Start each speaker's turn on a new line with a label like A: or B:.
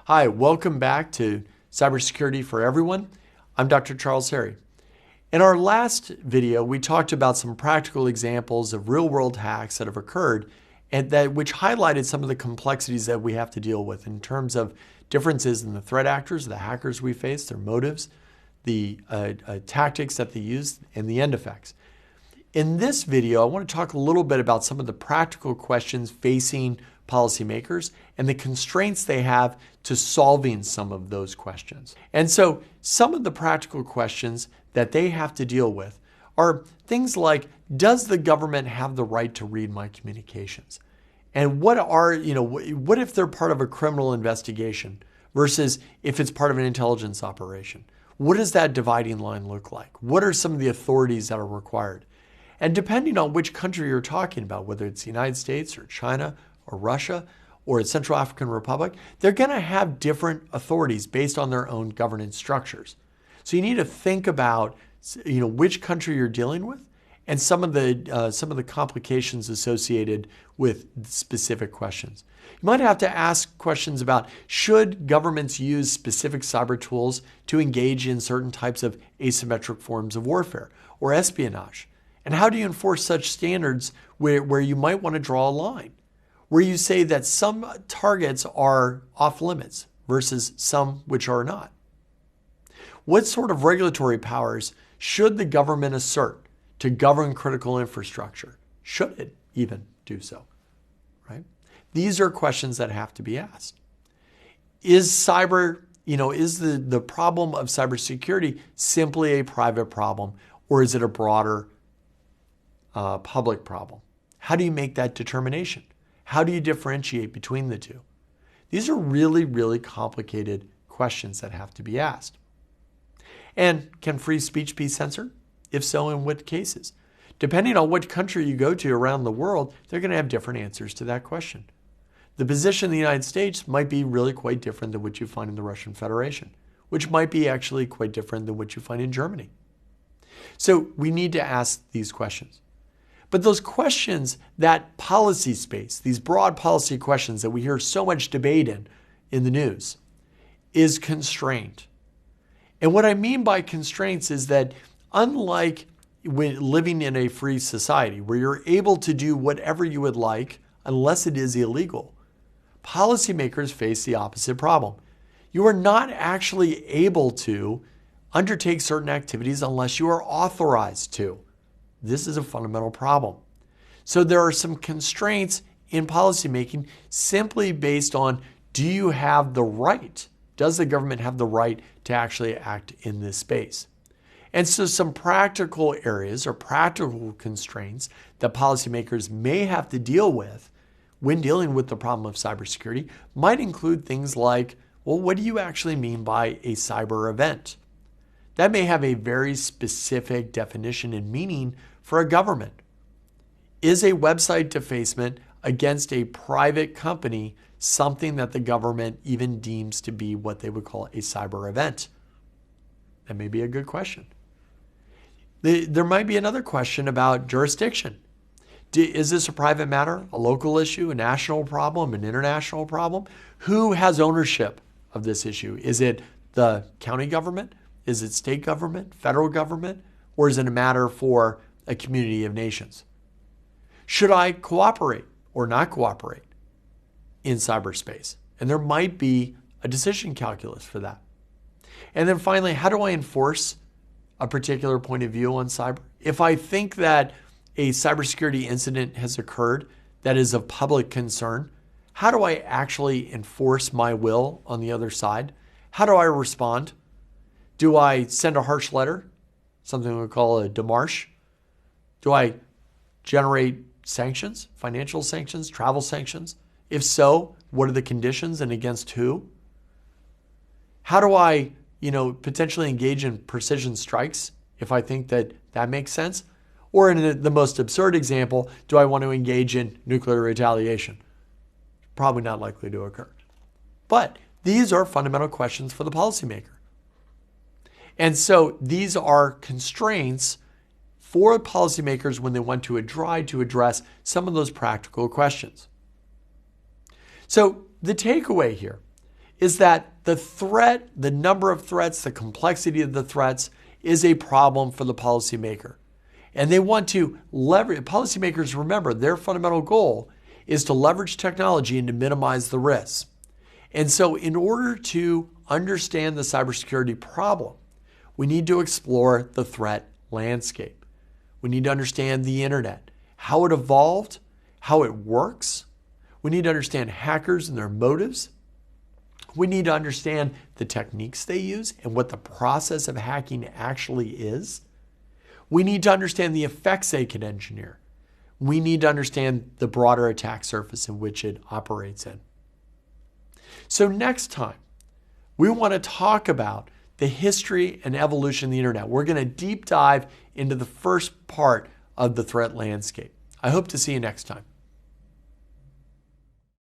A: Hi, welcome back to Cybersecurity for Everyone. I'm Dr. Charles Harry. In our last video, we talked about some practical examples of real-world hacks that have occurred and which highlighted some of the complexities that we have to deal with in terms of differences in the threat actors, the hackers we face, their motives, the tactics that they use, and the end effects. In this video, I want to talk a little bit about some of the practical questions facing policymakers and the constraints they have to solving some of those questions. And so some of the practical questions that they have to deal with are things like, does the government have the right to read my communications? And what if they're part of a criminal investigation versus if it's part of an intelligence operation? What does that dividing line look like? What are some of the authorities that are required? And depending on which country you're talking about, whether it's the United States or China or Russia or the Central African Republic, they're going to have different authorities based on their own governance structures. So you need to think about which country you're dealing with and some of the complications associated with specific questions. You might have to ask questions about, should governments use specific cyber tools to engage in certain types of asymmetric forms of warfare or espionage? And how do you enforce such standards where you might want to draw a line, where you say that some targets are off limits versus some which are not? What sort of regulatory powers should the government assert to govern critical infrastructure? Should it even do so? Right? These are questions that have to be asked. Is cyber, is the problem of cybersecurity simply a private problem, or is it a broader public problem? How do you make that determination? How do you differentiate between the two? These are really, really complicated questions that have to be asked. And can free speech be censored? If so, in what cases? Depending on what country you go to around the world, they're going to have different answers to that question. The position in the United States might be really quite different than what you find in the Russian Federation, which might be actually quite different than what you find in Germany. So we need to ask these questions. But those questions, that policy space, these broad policy questions that we hear so much debate in the news, is constrained. And what I mean by constraints is that unlike when living in a free society where you're able to do whatever you would like unless it is illegal, policymakers face the opposite problem. You are not actually able to undertake certain activities unless you are authorized to. This is a fundamental problem. So there are some constraints in policymaking simply based on, do you have the right? Does the government have the right to actually act in this space? And so some practical areas or practical constraints that policymakers may have to deal with when dealing with the problem of cybersecurity might include things like, well, what do you actually mean by a cyber event? That may have a very specific definition and meaning for a government. Is a website defacement against a private company something that the government even deems to be what they would call a cyber event? That may be a good question. There might be another question about jurisdiction. Is this a private matter, a local issue, a national problem, an international problem? Who has ownership of this issue? Is it the county government? Is it state government, federal government, or is it a matter for a community of nations? Should I cooperate or not cooperate in cyberspace? And there might be a decision calculus for that. And then finally, how do I enforce a particular point of view on cyber? If I think that a cybersecurity incident has occurred that is of public concern, how do I actually enforce my will on the other side? How do I respond? Do I send a harsh letter, something we call a démarche? Do I generate sanctions, financial sanctions, travel sanctions? If so, what are the conditions and against who? How do I, potentially engage in precision strikes if I think that makes sense? Or in the most absurd example, do I want to engage in nuclear retaliation? Probably not likely to occur. But these are fundamental questions for the policymaker. And so these are constraints for policymakers when they want to try to address some of those practical questions. So the takeaway here is that the threat, the number of threats, the complexity of the threats is a problem for the policymaker. And they want to leverage, policymakers, remember, their fundamental goal is to leverage technology and to minimize the risks. And so in order to understand the cybersecurity problem, we need to explore the threat landscape. We need to understand the internet, how it evolved, how it works. We need to understand hackers and their motives. We need to understand the techniques they use and what the process of hacking actually is. We need to understand the effects they can engineer. We need to understand the broader attack surface in which it operates in. So next time, we want to talk about the history and evolution of the internet. We're going to deep dive into the first part of the threat landscape. I hope to see you next time.